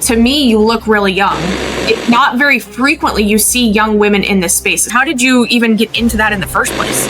to me, you look really young. Not very frequently you see young women in this space. How did you even get into that in the first place?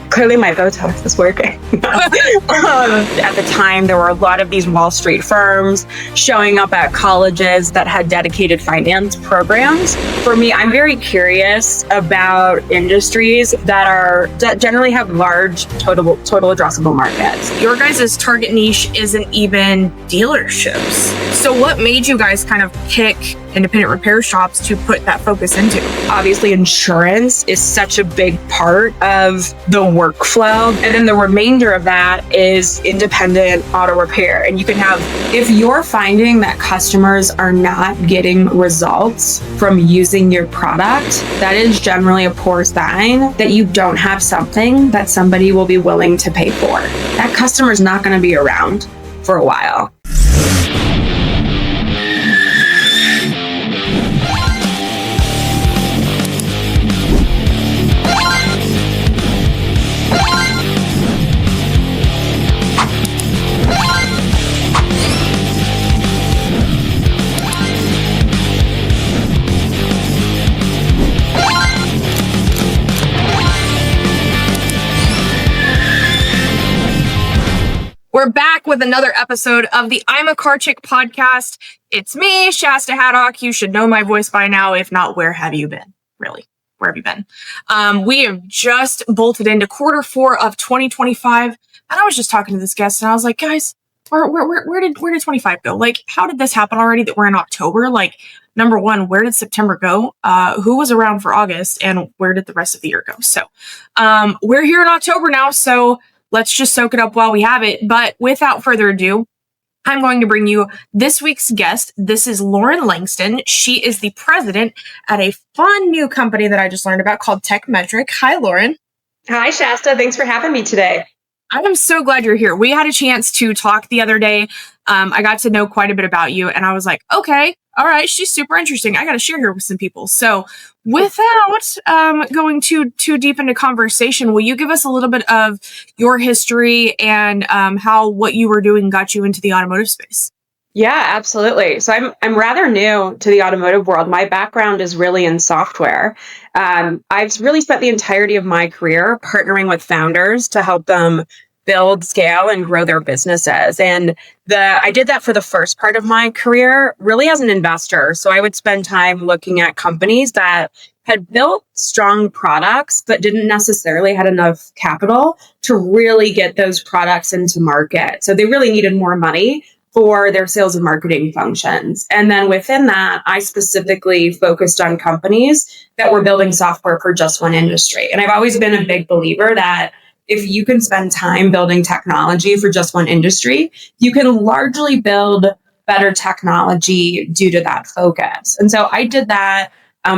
Clearly my Botox is working. At the time, there were a lot of these Wall Street firms showing up at colleges that had dedicated finance programs. For me, I'm very curious about industries that generally have large total addressable markets. Your guys' target niche isn't even dealerships. So what made you guys kind of pick independent repair shops to put that focus into? Obviously, insurance is such a big part of the workflow. And then the remainder of that is independent auto repair. And you can have, if you're finding that customers are not getting results from using your product, that is generally a poor sign that you don't have something that somebody will be willing to pay for. That customer's not going to be around for a while. We're back with another episode of the I'm a Car Chick podcast. It's me, Shasta Haddock. You should know my voice by now. If not, where have you been? Really, where have you been? We have just bolted into Q4 of 2025. And I was just talking to this guest and I was like, guys, where did 25 go? Like, how did this happen already that we're in October? Like, number one, where did September go? Who was around for August? And where did the rest of the year go? So we're here in October now. So let's just soak it up while we have it. But without further ado, I'm going to bring you this week's guest. This is Lauren Langston. She is the president at a fun new company that I just learned about called Tekmetric. Hi, Lauren. Hi, Shasta. Thanks for having me today. I am so glad you're here. We had a chance to talk the other day. I got to know quite a bit about you, and I was like, okay, all right, she's super interesting. I got to share her with some people. So without going too deep into conversation, will you give us a little bit of your history and how what you were doing got you into the automotive space? Yeah, absolutely. So I'm rather new to the automotive world. My background is really in software. I've really spent the entirety of my career partnering with founders to help them build, scale, and grow their businesses. And I did that for the first part of my career, really as an investor. So I would spend time looking at companies that had built strong products, but didn't necessarily had enough capital to really get those products into market. So they really needed more money for their sales and marketing functions. And then within that, I specifically focused on companies that were building software for just one industry. And I've always been a big believer that if you can spend time building technology for just one industry, you can largely build better technology due to that focus. And so I did that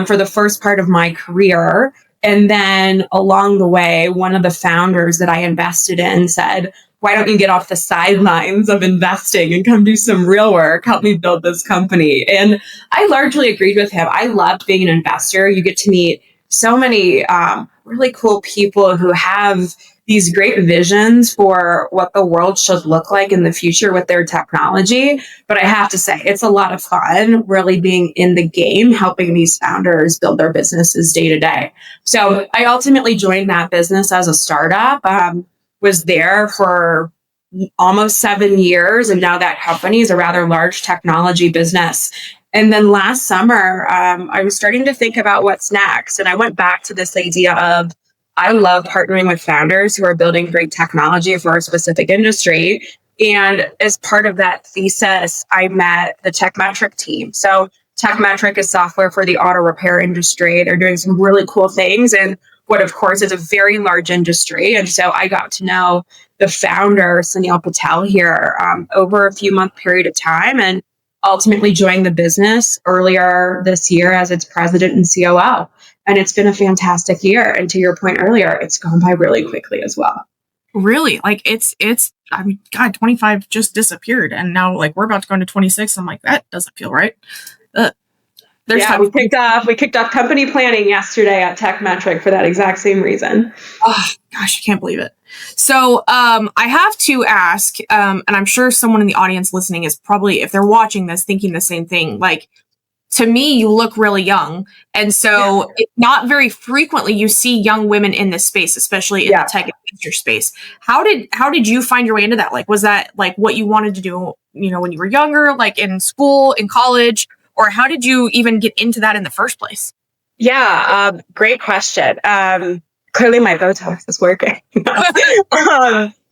for the first part of my career. And then along the way, one of the founders that I invested in said, why don't you get off the sidelines of investing and come do some real work? Help me build this company. And I largely agreed with him. I loved being an investor. You get to meet so many really cool people who have these great visions for what the world should look like in the future with their technology. But I have to say, it's a lot of fun really being in the game, helping these founders build their businesses day to day. So I ultimately joined that business as a startup, was there for almost 7 years. And now that company is a rather large technology business. And then last summer, I was starting to think about what's next. And I went back to this idea of, I love partnering with founders who are building great technology for a specific industry. And as part of that thesis, I met the Tekmetric team. So Tekmetric is software for the auto repair industry. They're doing some really cool things. And what, of course, is a very large industry. And so I got to know the founder, Sunil Patel, here over a few month period of time, and ultimately joined the business earlier this year as its president and COO. And it's been a fantastic year. And to your point earlier, it's gone by really quickly as well. Really? Like I mean, God, 25 just disappeared. And now like we're about to go into 26. I'm like, that doesn't feel right. There's Yeah, we kicked off company planning yesterday at Tekmetric for that exact same reason. Oh gosh, I can't believe it. So I have to ask, and I'm sure someone in the audience listening is probably, if they're watching this, thinking the same thing. Like, to me, you look really young. And so not very frequently you see young women in this space, especially in the tech adventure space. How did you find your way into that? Like, was that like what you wanted to do, when you were younger, like in school, in college, or how did you even get into that in the first place? Yeah, great question. Clearly my Botox is working.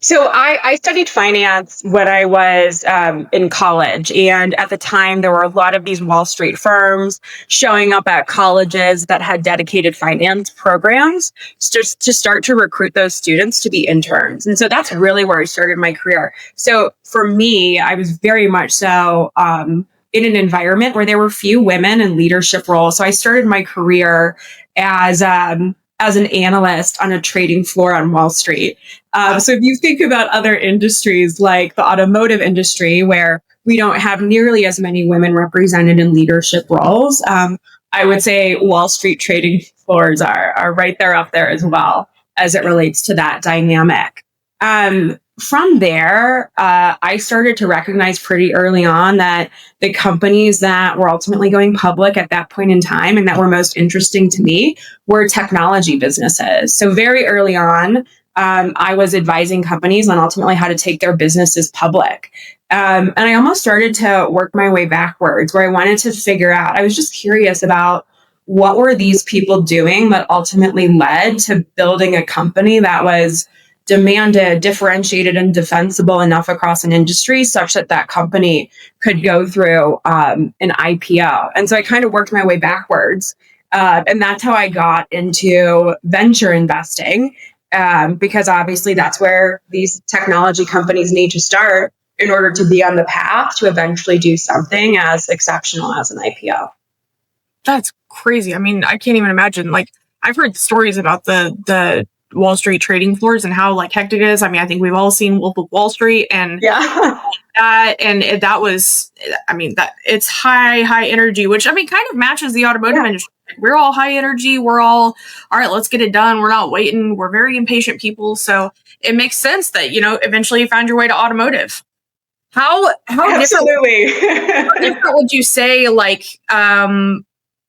So I studied finance when I was in college. And at the time, there were a lot of these Wall Street firms showing up at colleges that had dedicated finance programs just to start to recruit those students to be interns. And so that's really where I started my career. So for me, I was very much so in an environment where there were few women in leadership roles. So I started my career as an analyst on a trading floor on Wall Street. So if you think about other industries like the automotive industry, where we don't have nearly as many women represented in leadership roles, I would say Wall Street trading floors are right there up there as well as it relates to that dynamic. From there, I started to recognize pretty early on that the companies that were ultimately going public at that point in time and that were most interesting to me were technology businesses. So very early on, I was advising companies on ultimately how to take their businesses public. And I almost started to work my way backwards, where I wanted to figure out, I was just curious about what were these people doing that ultimately led to building a company that was demanded, differentiated, and defensible enough across an industry such that that company could go through an IPO. And so I kind of worked my way backwards. And that's how I got into venture investing, because obviously that's where these technology companies need to start in order to be on the path to eventually do something as exceptional as an IPO. That's crazy. I mean, I can't even imagine. Like, I've heard stories about the Wall Street trading floors and how like hectic it is. I mean, I think we've all seen Wolf of Wall Street and that was, I mean, that it's high energy, which I mean, kind of matches the automotive industry. We're all high energy. We're all right, let's get it done. We're not waiting. We're very impatient people. So it makes sense that, eventually you found your way to automotive. How Absolutely. different would you say, like,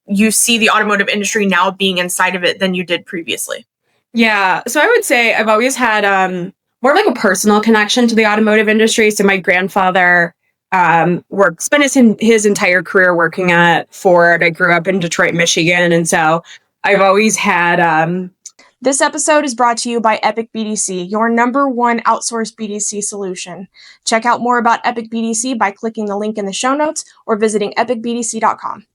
you see the automotive industry now being inside of it than you did previously? Yeah. So I would say I've always had more like a personal connection to the automotive industry. So my grandfather spent his entire career working at Ford. I grew up in Detroit, Michigan. And so I've always had... This episode is brought to you by Epic BDC, your number one outsourced BDC solution. Check out more about Epic BDC by clicking the link in the show notes or visiting epicbdc.com.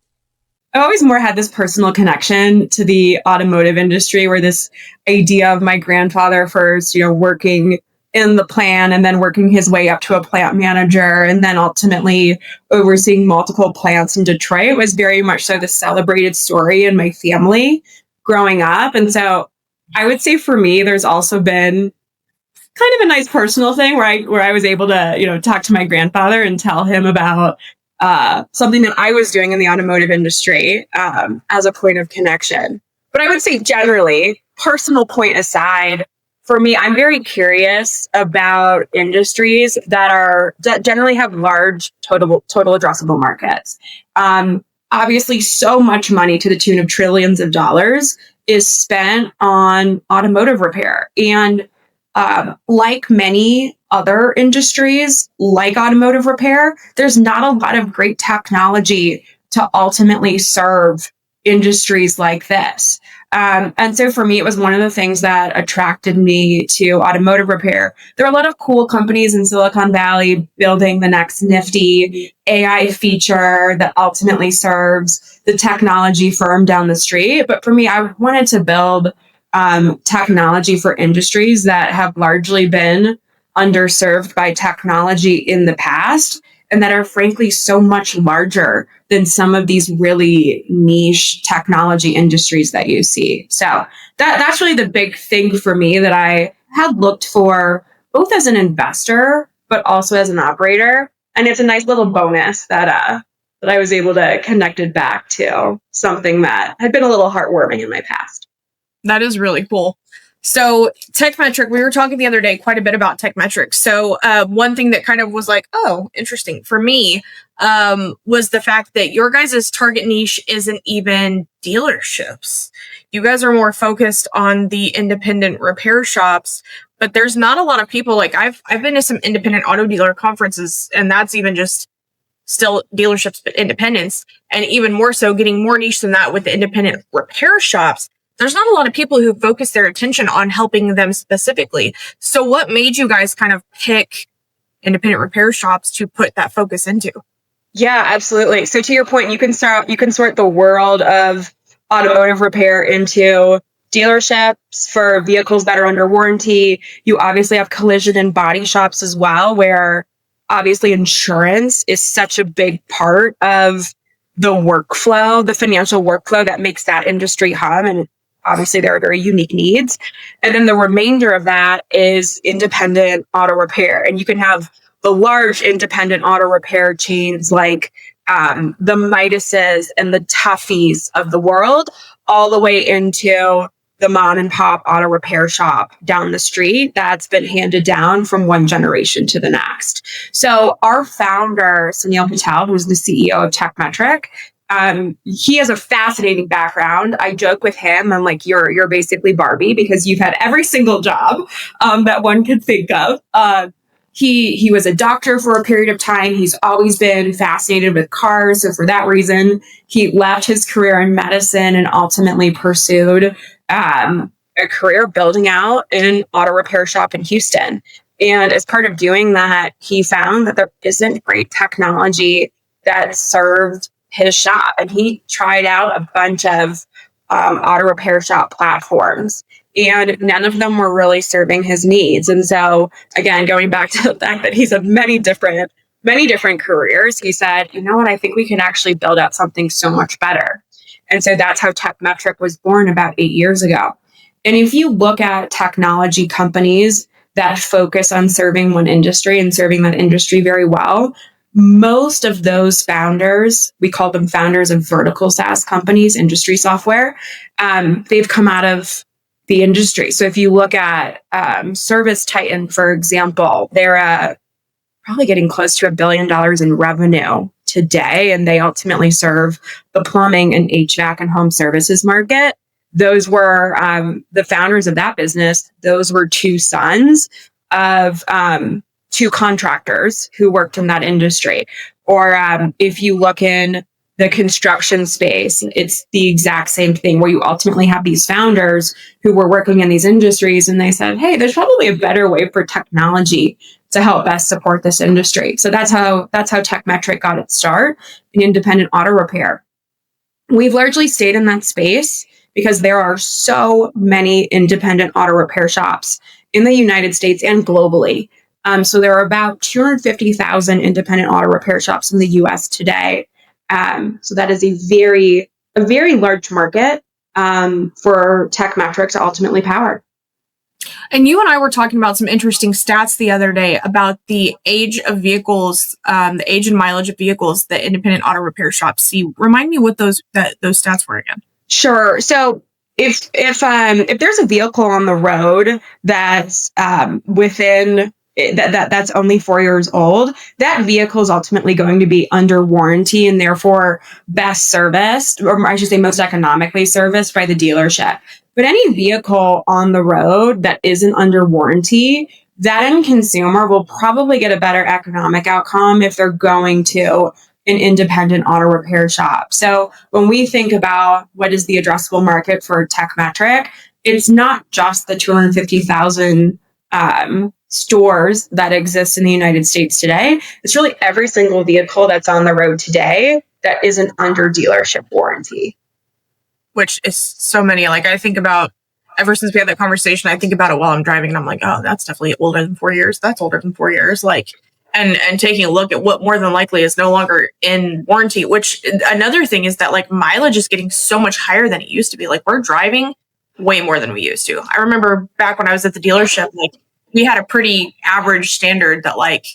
I've always more had this personal connection to the automotive industry, where this idea of my grandfather first, working in the plant and then working his way up to a plant manager and then ultimately overseeing multiple plants in Detroit was very much so the celebrated story in my family growing up. And so I would say for me, there's also been kind of a nice personal thing where I was able to, talk to my grandfather and tell him about something that I was doing in the automotive industry as a point of connection. But I would say generally, personal point aside, for me, I'm very curious about industries that generally have large total addressable markets. Obviously, so much money to the tune of trillions of dollars is spent on automotive repair. And like many other industries, like automotive repair, there's not a lot of great technology to ultimately serve industries like this. And so for me, it was one of the things that attracted me to automotive repair. There are a lot of cool companies in Silicon Valley building the next nifty AI feature that ultimately serves the technology firm down the street. But for me, I wanted to build technology for industries that have largely been underserved by technology in the past and that are frankly so much larger than some of these really niche technology industries that you see. So that's really the big thing for me that I had looked for both as an investor, but also as an operator. And it's a nice little bonus that that I was able to connect it back to something that had been a little heartwarming in my past. That is really cool. So Tekmetric, we were talking the other day quite a bit about Tekmetric. So one thing that kind of was like, oh, interesting for me was the fact that your guys' target niche isn't even dealerships. You guys are more focused on the independent repair shops, but there's not a lot of people. Like I've been to some independent auto dealer conferences, and that's even just still dealerships, but independents, and even more so getting more niche than that with the independent repair shops. There's not a lot of people who focus their attention on helping them specifically. So what made you guys kind of pick independent repair shops to put that focus into? Yeah, absolutely. So to your point, you can sort the world of automotive repair into dealerships for vehicles that are under warranty. You obviously have collision and body shops as well, where obviously insurance is such a big part of the workflow, the financial workflow that makes that industry hum. And obviously there are very unique needs. And then the remainder of that is independent auto repair. And you can have the large independent auto repair chains like the Midases and the Toughies of the world, all the way into the mom and pop auto repair shop down the street that's been handed down from one generation to the next. So our founder, Sunil Patel, who's the CEO of Tekmetric, he has a fascinating background. I joke with him, I'm like, you're basically Barbie because you've had every single job that one could think of. He was a doctor for a period of time. He's always been fascinated with cars. So for that reason, he left his career in medicine and ultimately pursued a career building out an auto repair shop in Houston. And as part of doing that, he found that there isn't great technology that served his shop. And he tried out a bunch of auto repair shop platforms, and none of them were really serving his needs. And so, again, going back to the fact that he's had many different careers, he said, you know what, I think we can actually build out something so much better. And so that's how Tekmetric was born about 8 years ago. And if you look at technology companies that focus on serving one industry and serving that industry very well, most of those founders, we call them founders of vertical SaaS companies, industry software, they've come out of the industry. So if you look at Service Titan, for example, they're probably getting close to $1 billion in revenue today, and they ultimately serve the plumbing and HVAC and home services market. Those were the founders of that business. Those were two sons of two contractors who worked in that industry. Or if you look in the construction space, it's the exact same thing, where you ultimately have these founders who were working in these industries, and they said, hey, there's probably a better way for technology to help best support this industry. So that's how Tekmetric got its start in independent auto repair. We've largely stayed in that space because there are so many independent auto repair shops in the United States and globally. So there are about 250,000 independent auto repair shops in the US today. So that is a very large market for Tekmetric to ultimately power. And you and I were talking about some interesting stats the other day about the age of vehicles, the age and mileage of vehicles that independent auto repair shops see. Remind me what those stats were again. Sure. So if there's a vehicle on the road that's within that's only 4 years old, that vehicle is ultimately going to be under warranty and therefore best serviced, or I should say most economically serviced by the dealership. But any vehicle on the road that isn't under warranty, that end consumer will probably get a better economic outcome if they're going to an independent auto repair shop. So when we think about what is the addressable market for Tekmetric, it's not just the 250,000 stores that exist in the United States today. It's really every single vehicle that's on the road today that isn't under dealership warranty. Which is so many. Like I think about, ever since we had that conversation, I think about it while I'm driving, and I'm like, oh, that's definitely older than 4 years. That's older than 4 years. Like, and taking a look at what more than likely is no longer in warranty, which another thing is that like mileage is getting so much higher than it used to be. Like we're driving way more than we used to. I remember back when I was at the dealership, like we had a pretty average standard that like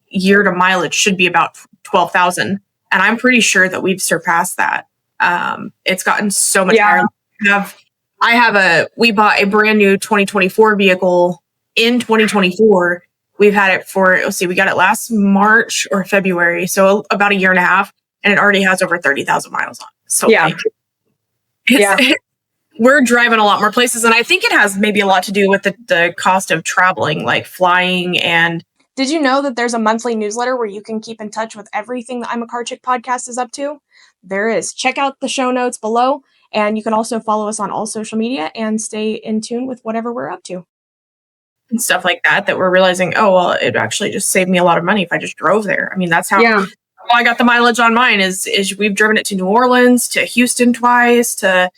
year to mileage should be about 12,000. And I'm pretty sure that we've surpassed that. It's gotten so much higher. We bought a brand new 2024 vehicle in 2024. We've had it for, we got it last March or February. So about a year and a half, and it already has over 30,000 miles on it. So we're driving a lot more places. And I think it has maybe a lot to do with the cost of traveling, like flying. And did you know that there's a monthly newsletter where you can keep in touch with everything the I'm a Car Chick podcast is up to? There is. Check out the show notes below. And you can also follow us on all social media and stay in tune with whatever we're up to. And stuff like that we're realizing, oh, well, it actually just saved me a lot of money if I just drove there. I mean, that's how I got the mileage on mine is we've driven it to New Orleans, to Houston twice, to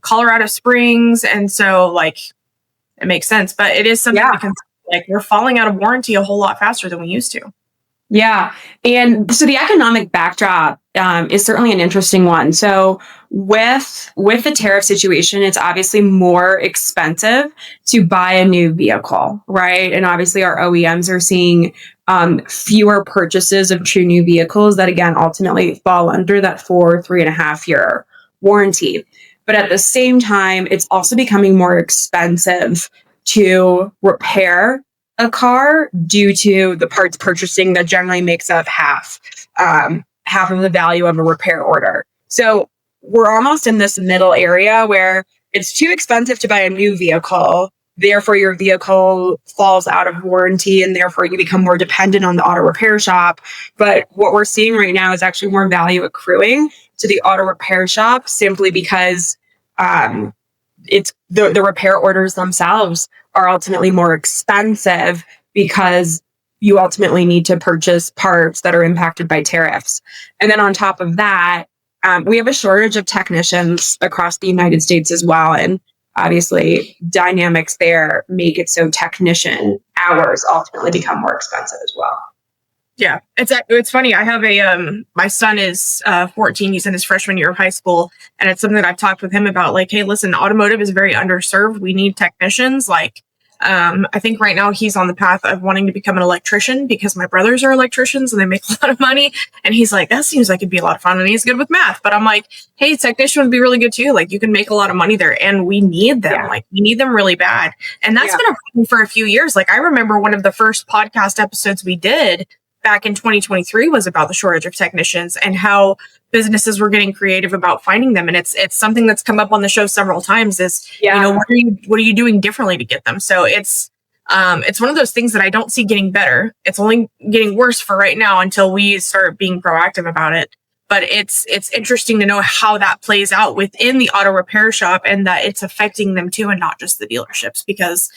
Colorado Springs. And so like, it makes sense, but it is something to consider. Like we're falling out of warranty a whole lot faster than we used to. Yeah. And so the economic backdrop is certainly an interesting one. So with the tariff situation, it's obviously more expensive to buy a new vehicle, right? And obviously our OEMs are seeing fewer purchases of true new vehicles that, again, ultimately fall under that 3.5 year warranty. But at the same time, it's also becoming more expensive to repair a car due to the parts purchasing that generally makes up half of the value of a repair order. So we're almost in this middle area where it's too expensive to buy a new vehicle. Therefore, your vehicle falls out of warranty and therefore you become more dependent on the auto repair shop. But what we're seeing right now is actually more value accruing to the auto repair shop simply because it's the repair orders themselves are ultimately more expensive because you ultimately need to purchase parts that are impacted by tariffs. And then on top of that, we have a shortage of technicians across the United States as well. And obviously dynamics there make it so technician hours ultimately become more expensive as well. Yeah, it's funny. I have my son is 14. He's in his freshman year of high school. And it's something that I've talked with him about, like, hey, listen, automotive is very underserved. We need technicians. Like, I think right now he's on the path of wanting to become an electrician because my brothers are electricians and they make a lot of money. And he's like, that seems like it'd be a lot of fun. And he's good with math. But I'm like, hey, technician would be really good too. Like, you can make a lot of money there and we need them. Yeah. Like, we need them really bad. And that's been a problem for a few years. Like, I remember one of the first podcast episodes we did back in 2023 was about the shortage of technicians and how businesses were getting creative about finding them. And it's something that's come up on the show several times is, you know, what are you doing differently to get them? So it's one of those things that I don't see getting better. It's only getting worse for right now until we start being proactive about it. But it's interesting to know how that plays out within the auto repair shop and that it's affecting them too, and not just the dealerships, because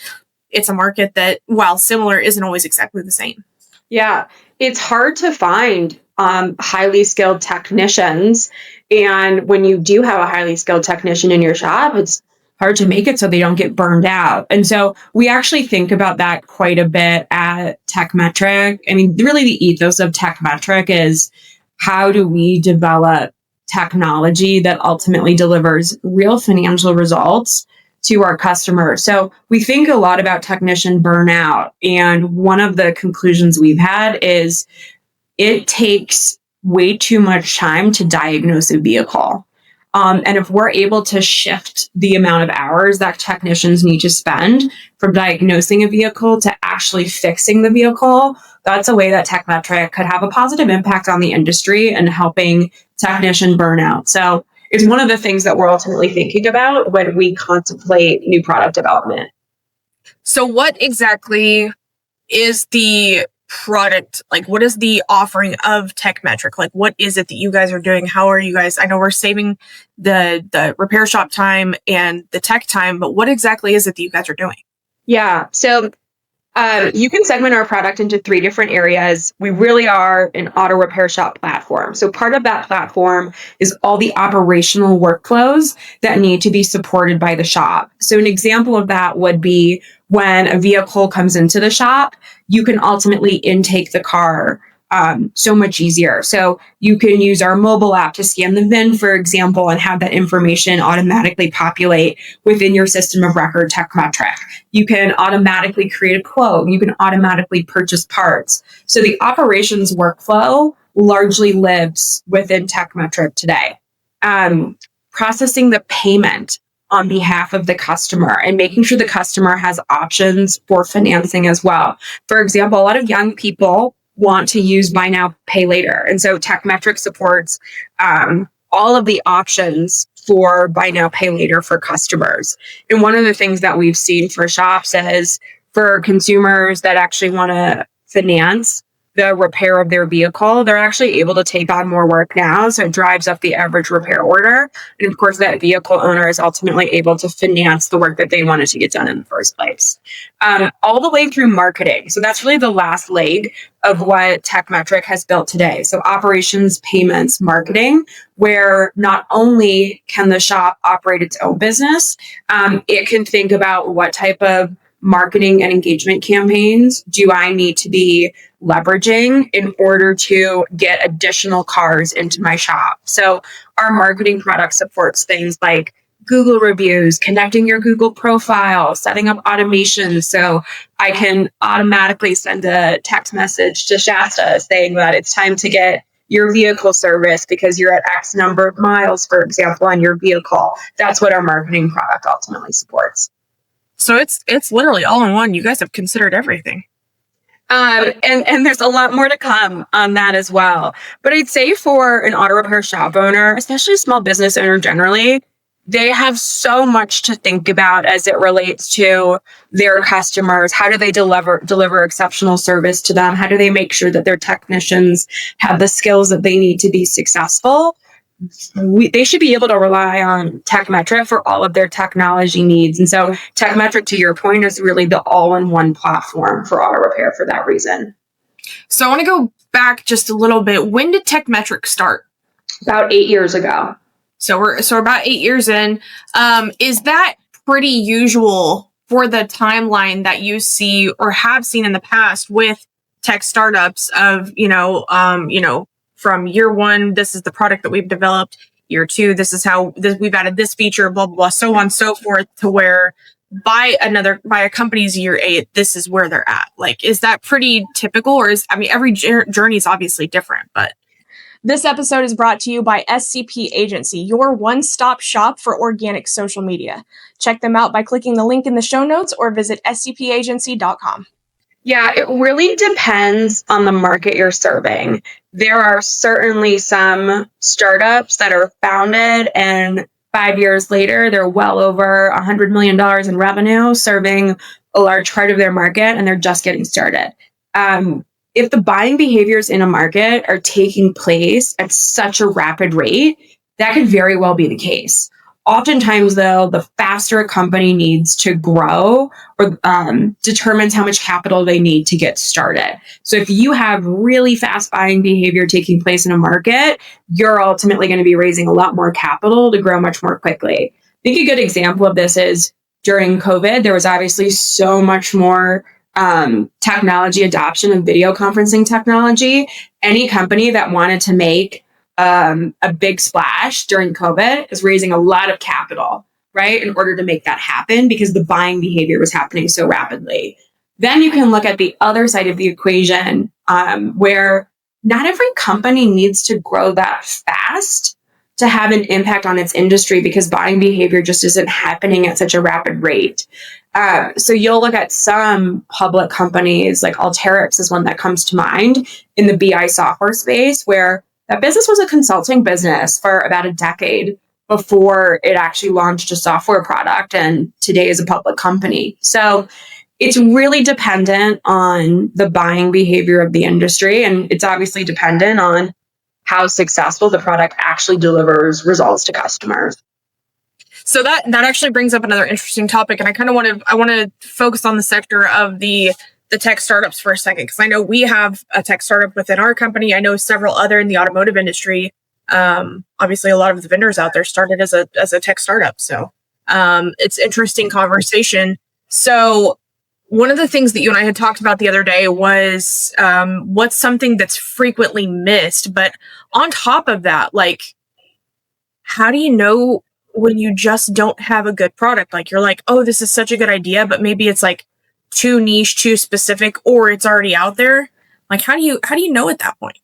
it's a market that, while similar, isn't always exactly the same. Yeah, it's hard to find highly skilled technicians. And when you do have a highly skilled technician in your shop, it's hard to make it so they don't get burned out. And so we actually think about that quite a bit at Tekmetric. I mean, really the ethos of Tekmetric is how do we develop technology that ultimately delivers real financial results to our customers. So we think a lot about technician burnout. And one of the conclusions we've had is it takes way too much time to diagnose a vehicle. And if we're able to shift the amount of hours that technicians need to spend from diagnosing a vehicle to actually fixing the vehicle, that's a way that Tekmetric could have a positive impact on the industry and helping technician burnout. So it's one of the things that we're ultimately thinking about when we contemplate new product development. So what exactly is the product? Like, what is the offering of Tekmetric? Like, what is it that you guys are doing? How are you guys? I know we're saving the repair shop time and the tech time, but what exactly is it that you guys are doing? Yeah. So you can segment our product into 3 different areas. We really are an auto repair shop platform. So part of that platform is all the operational workflows that need to be supported by the shop. So an example of that would be when a vehicle comes into the shop, you can ultimately intake the car so much easier. So you can use our mobile app to scan the VIN, for example, and have that information automatically populate within your system of record, Tekmetric. You can automatically create a quote. You can automatically purchase parts. So the operations workflow largely lives within Tekmetric today. Processing the payment on behalf of the customer and making sure the customer has options for financing as well. For example, a lot of young people want to use buy now, pay later. And so Tekmetric supports all of the options for buy now, pay later for customers. And one of the things that we've seen for shops is for consumers that actually want to finance the repair of their vehicle, they're actually able to take on more work now. So it drives up the average repair order. And of course, that vehicle owner is ultimately able to finance the work that they wanted to get done in the first place. All the way through marketing. So that's really the last leg of what Tekmetric has built today. So operations, payments, marketing, where not only can the shop operate its own business, it can think about what type of marketing and engagement campaigns do I need to be leveraging in order to get additional cars into my shop. So our marketing product supports things like Google reviews, connecting your Google profile, setting up automation. So I can automatically send a text message to Shasta saying that it's time to get your vehicle service because you're at X number of miles, for example, on your vehicle. That's what our marketing product ultimately supports. So it's literally all in one. You guys have considered everything. And there's a lot more to come on that as well. But I'd say for an auto repair shop owner, especially a small business owner generally, they have so much to think about as it relates to their customers. How do they deliver exceptional service to them? How do they make sure that their technicians have the skills that they need to be successful? They should be able to rely on Tekmetric for all of their technology needs. And so Tekmetric, to your point, is really the all-in-one platform for auto repair for that reason. So I want to go back just a little bit. When did Tekmetric start? About 8 years ago. So we're about 8 years in. Is that pretty usual for the timeline that you see or have seen in the past with tech startups of, from year one, this is the product that we've developed. Year two, this is how we've added this feature, blah, blah, blah, so on and so forth, to where by a company's year 8, this is where they're at. Like, is that pretty typical? Or every journey is obviously different, but. This episode is brought to you by SCP Agency, your one-stop shop for organic social media. Check them out by clicking the link in the show notes or visit scpagency.com. Yeah, it really depends on the market you're serving. There are certainly some startups that are founded and 5 years later, they're well over $100 million in revenue, serving a large part of their market, and they're just getting started. If the buying behaviors in a market are taking place at such a rapid rate, that could very well be the case. Oftentimes, though, the faster a company needs to grow or determines how much capital they need to get started. So if you have really fast buying behavior taking place in a market, you're ultimately going to be raising a lot more capital to grow much more quickly. I think a good example of this is during COVID, there was obviously so much more technology adoption of video conferencing technology. Any company that wanted to make a big splash during COVID is raising a lot of capital, right, in order to make that happen because the buying behavior was happening so rapidly. Then you can look at the other side of the equation where not every company needs to grow that fast to have an impact on its industry because buying behavior just isn't happening at such a rapid rate. So you'll look at some public companies, like Alteryx is one that comes to mind in the BI software space, where that business was a consulting business for about a decade before it actually launched a software product and today is a public company. So it's really dependent on the buying behavior of the industry, and it's obviously dependent on how successful the product actually delivers results to customers. So that actually brings up another interesting topic, and I want to focus on the sector of the tech startups for a second, because I know we have a tech startup within our company. I know several other in the automotive industry. Obviously, a lot of the vendors out there started as a tech startup. So it's interesting conversation. So one of the things that you and I had talked about the other day was what's something that's frequently missed. But on top of that, like, how do you know when you just don't have a good product? Like, you're like, oh, this is such a good idea, but maybe it's like too niche, too specific, or it's already out there. Like, how do you know at that point?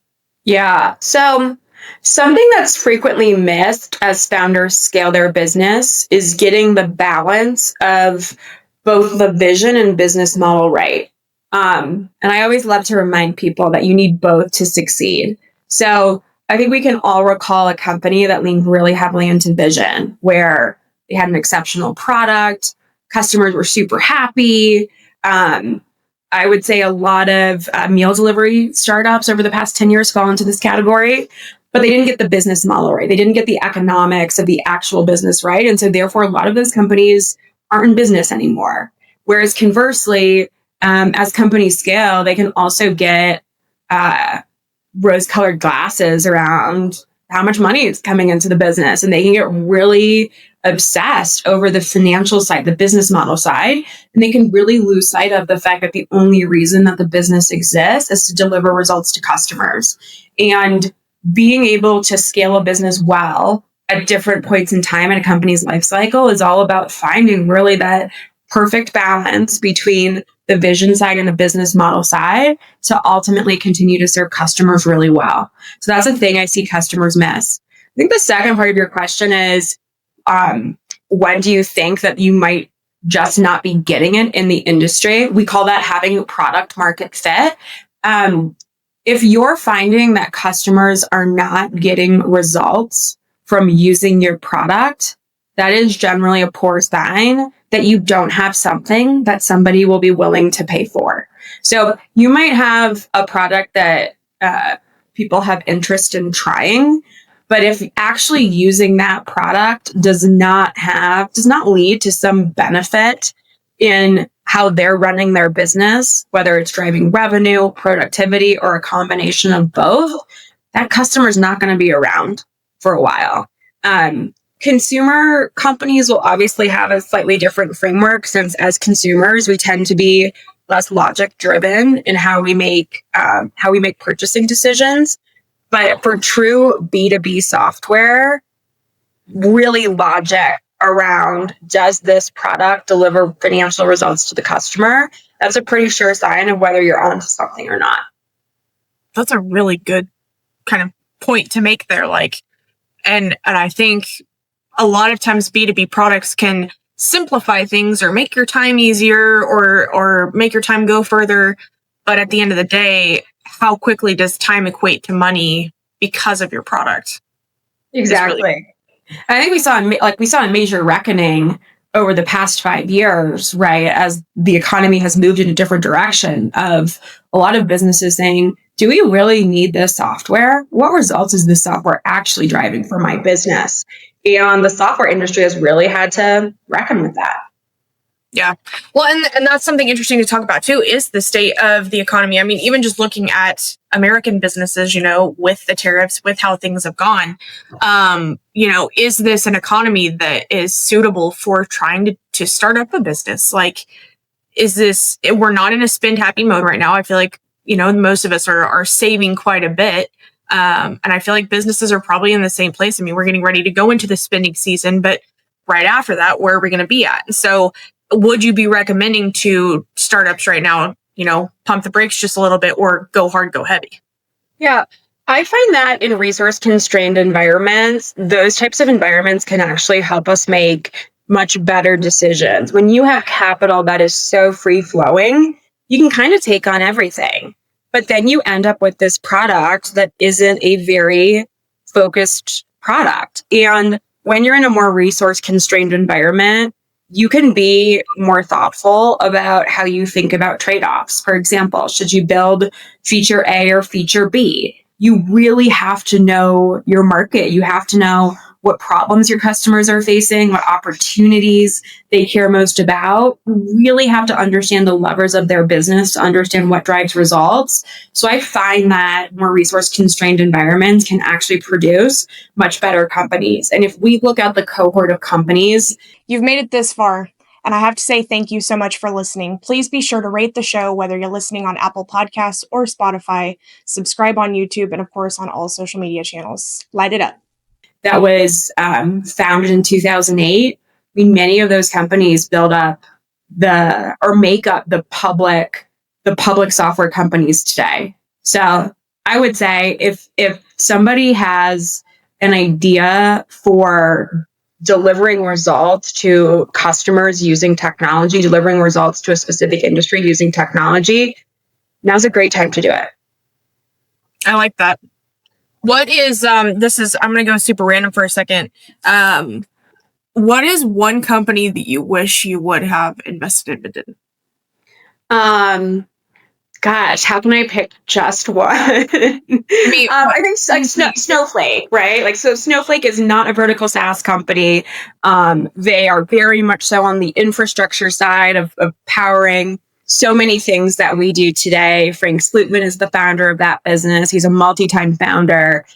Yeah. So something that's frequently missed as founders scale their business is getting the balance of both the vision and business model right. And I always love to remind people that you need both to succeed. So I think we can all recall a company that leaned really heavily into vision, where they had an exceptional product, customers were super happy. Um, I would say a lot of meal delivery startups over the past 10 years fall into this category, but they didn't get the business model right. They didn't get the economics of the actual business right. And so, therefore, a lot of those companies aren't in business anymore. Whereas, conversely, as companies scale, they can also get rose colored glasses around how much money is coming into the business. And they can get really obsessed over the financial side, the business model side. And they can really lose sight of the fact that the only reason that the business exists is to deliver results to customers. And being able to scale a business well at different points in time in a company's life cycle is all about finding really that perfect balance between the vision side and the business model side to ultimately continue to serve customers really well. So that's a thing I see customers miss. I think the second part of your question is, when do you think that you might just not be getting it in the industry? We call that having product market fit. If you're finding that customers are not getting results from using your product, that is generally a poor sign that you don't have something that somebody will be willing to pay for. So you might have a product that people have interest in trying, but if actually using that product does not lead to some benefit in how they're running their business, whether it's driving revenue, productivity, or a combination of both, that customer's not going to be around for a while. Consumer companies will obviously have a slightly different framework, since as consumers, we tend to be less logic driven in how we make purchasing decisions. But for true B2B software, really logic around, does this product deliver financial results to the customer? That's a pretty sure sign of whether you're onto something or not. That's a really good kind of point to make there. And I think a lot of times B2B products can simplify things or make your time easier or make your time go further. But at the end of the day, how quickly does time equate to money because of your product? Exactly. I think we saw a major reckoning over the past 5 years, right? As the economy has moved in a different direction, of a lot of businesses saying, do we really need this software? What results is this software actually driving for my business? And the software industry has really had to reckon with that. Yeah. Well, and that's something interesting to talk about too, is the state of the economy. I mean, even just looking at American businesses, with the tariffs, with how things have gone, is this an economy that is suitable for trying to start up a business? We're not in a spend happy mode right now. I feel like, most of us are saving quite a bit. And I feel like businesses are probably in the same place. I mean, we're getting ready to go into the spending season, but right after that, where are we going to be at? And so would you be recommending to startups right now, pump the brakes just a little bit or go hard, go heavy? Yeah, I find that in resource constrained environments, those types of environments can actually help us make much better decisions. When you have capital that is so free flowing, you can kind of take on everything. But then you end up with this product that isn't a very focused product. And when you're in a more resource constrained environment, you can be more thoughtful about how you think about trade-offs. For example, should you build feature A or feature B? You really have to know your market. You have to know what problems your customers are facing, what opportunities they care most about. You really have to understand the levers of their business to understand what drives results. So I find that more resource-constrained environments can actually produce much better companies. And if we look at the cohort of companies, you've made it this far, and I have to say thank you so much for listening. Please be sure to rate the show, whether you're listening on Apple Podcasts or Spotify, subscribe on YouTube, and of course on all social media channels. Light it up. That was founded in 2008. I mean, many of those companies make up the public software companies today. So I would say if somebody has an idea for delivering results to customers using technology, delivering results to a specific industry using technology, now's a great time to do it. I like that. What is I'm going to go super random for a second. What is one company that you wish you would have invested in but didn't? Gosh, how can I pick just one? I think Snowflake, right? Like, so Snowflake is not a vertical SaaS company. They are very much so on the infrastructure side of powering so many things that we do today. Frank Slootman is the founder of that business. He's a multi-time founder.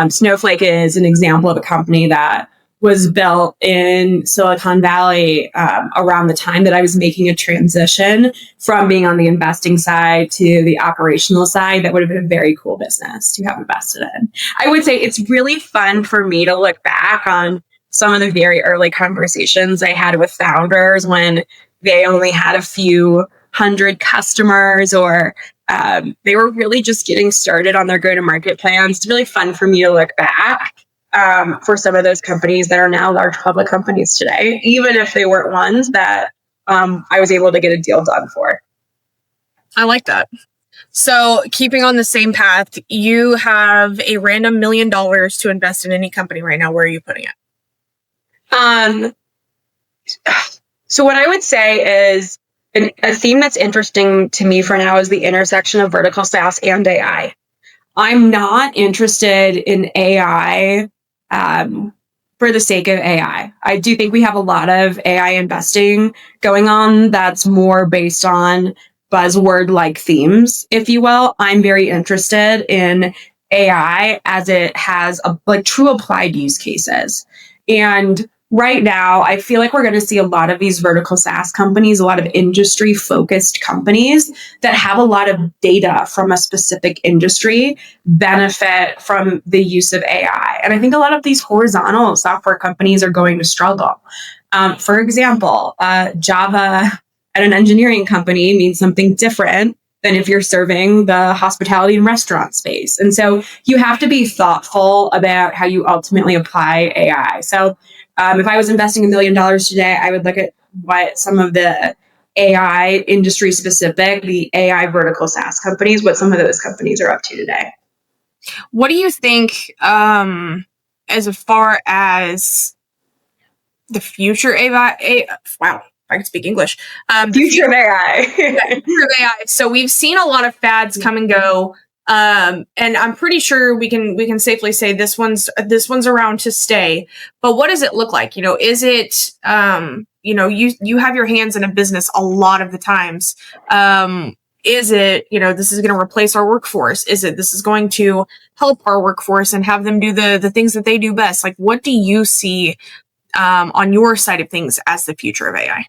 Snowflake is an example of a company that was built in Silicon Valley around the time that I was making a transition from being on the investing side to the operational side. That would have been a very cool business to have invested in. I would say it's really fun for me to look back on some of the very early conversations I had with founders when they only had a few hundred customers or they were really just getting started on their go-to-market plans. It's really fun for me to look back for some of those companies that are now large public companies today, even if they weren't ones that I was able to get a deal done for. I like that. So keeping on the same path, you have a random $1 million to invest in any company right now. Where are you putting it? So what I would say is a theme that's interesting to me for now is the intersection of vertical SaaS and AI. I'm not interested in AI for the sake of AI. I do think we have a lot of AI investing going on that's more based on buzzword-like themes, if you will. I'm very interested in AI as it has true applied use cases. And right now, I feel like we're going to see a lot of these vertical SaaS companies, a lot of industry-focused companies that have a lot of data from a specific industry benefit from the use of AI. And I think a lot of these horizontal software companies are going to struggle. For example, Java at an engineering company means something different than if you're serving the hospitality and restaurant space. And so you have to be thoughtful about how you ultimately apply AI. So if I was investing $1 million today, I would look at what some of the AI industry specific, the AI vertical SaaS companies, what some of those companies are up to today. What do you think as far as the future AI? Wow, I can speak English. Future of AI. Future of AI. So we've seen a lot of fads come and go. And I'm pretty sure we can safely say this one's around to stay. But what does it look like? Is it you have your hands in a business a lot of the times. Is it this is going to replace our workforce? Is it this is going to help our workforce and have them do the things that they do best? Like, what do you see on your side of things as the future of AI?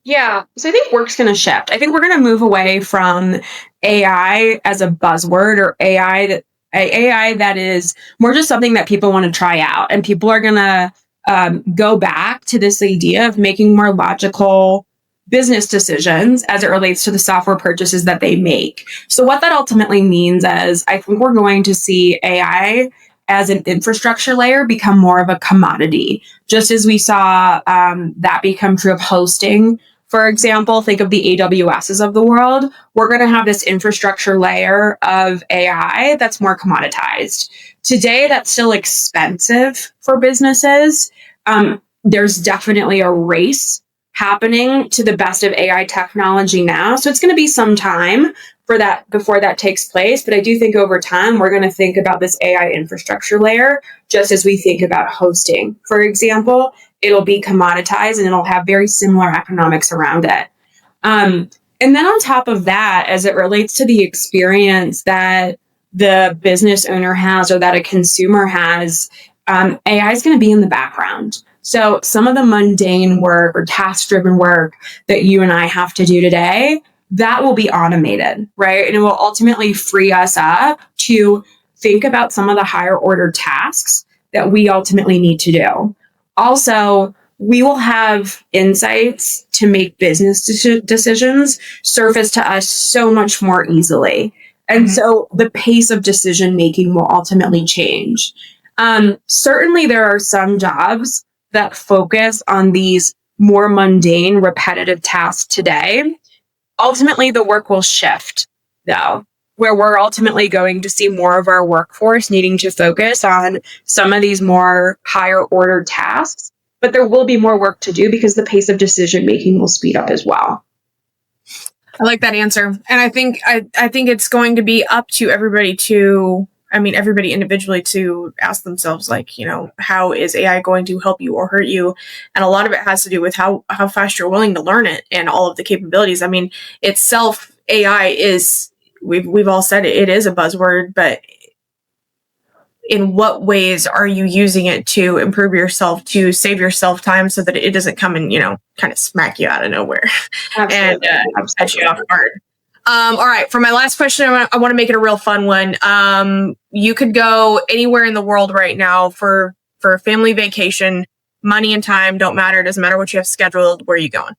Yeah. So I think work's going to shift. I think we're going to move away from AI as a buzzword or AI that is more just something that people want to try out. And people are going to go back to this idea of making more logical business decisions as it relates to the software purchases that they make. So what that ultimately means is I think we're going to see AI as an infrastructure layer become more of a commodity, just as we saw that become true of hosting. For example, think of the AWSs of the world. We're going to have this infrastructure layer of AI that's more commoditized. Today, that's still expensive for businesses. There's definitely a race happening to the best of AI technology now. So it's going to be some time for that before that takes place. But I do think over time, we're going to think about this AI infrastructure layer just as we think about hosting. For example, it'll be commoditized and it'll have very similar economics around it. And then on top of that, as it relates to the experience that the business owner has or that a consumer has, AI is going to be in the background. So some of the mundane work or task-driven work that you and I have to do today, that will be automated, right? And it will ultimately free us up to think about some of the higher order tasks that we ultimately need to do. Also, we will have insights to make business decisions surface to us so much more easily. And so the pace of decision making will ultimately change. Certainly there are some jobs that focus on these more mundane, repetitive tasks today. Ultimately, the work will shift, though, where we're ultimately going to see more of our workforce needing to focus on some of these more higher order tasks. But there will be more work to do because the pace of decision making will speed up as well. I like that answer. And I think it's going to be up to everybody everybody individually to ask themselves, like, you know, how is AI going to help you or hurt you? And a lot of it has to do with how fast you're willing to learn it and all of the capabilities. I mean, itself, AI is, we've all said it is a buzzword, but in what ways are you using it to improve yourself, to save yourself time so that it doesn't come and, you know, kind of smack you out of nowhere and catch you off guard? All right. For my last question, I want to make it a real fun one. You could go anywhere in the world right now for a family vacation. Money and time don't matter. It doesn't matter what you have scheduled. Where are you going?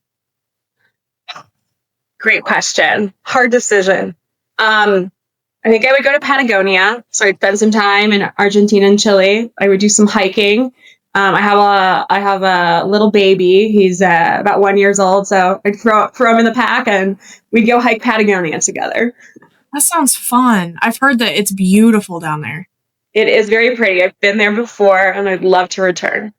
Great question. Hard decision. I think I would go to Patagonia. So I'd spend some time in Argentina and Chile. I would do some hiking. I have a little baby. He's about 1 year old. So I'd throw him in the pack and we'd go hike Patagonia together. That sounds fun. I've heard that it's beautiful down there. It is very pretty. I've been there before and I'd love to return.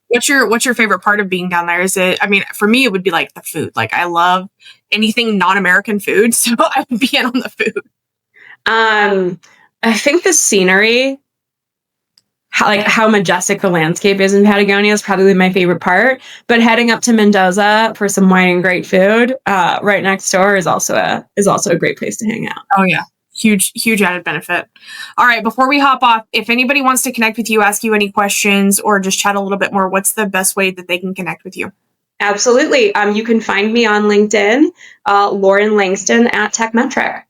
What's your favorite part of being down there? Is it, I mean, for me, it would be like the food. Like, I love anything non-American food. So I would be in on the food. I think the scenery, how majestic the landscape is in Patagonia is probably my favorite part. But heading up to Mendoza for some wine and great food, right next door is also a great place to hang out. Oh yeah. Huge added benefit. All right. Before we hop off, if anybody wants to connect with you, ask you any questions, or just chat a little bit more, what's the best way that they can connect with you? Absolutely. You can find me on LinkedIn, Lauren Langston at Tekmetric.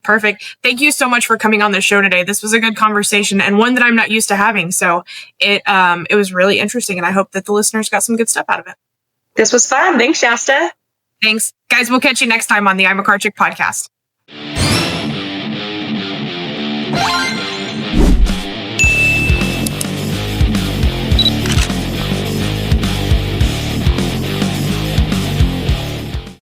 Perfect. Thank you so much for coming on the show today. This was a good conversation and one that I'm not used to having. So it was really interesting, and I hope that the listeners got some good stuff out of it. This was fun. Thanks, Shasta. Thanks. Guys, we'll catch you next time on the I'm a Car Chick podcast.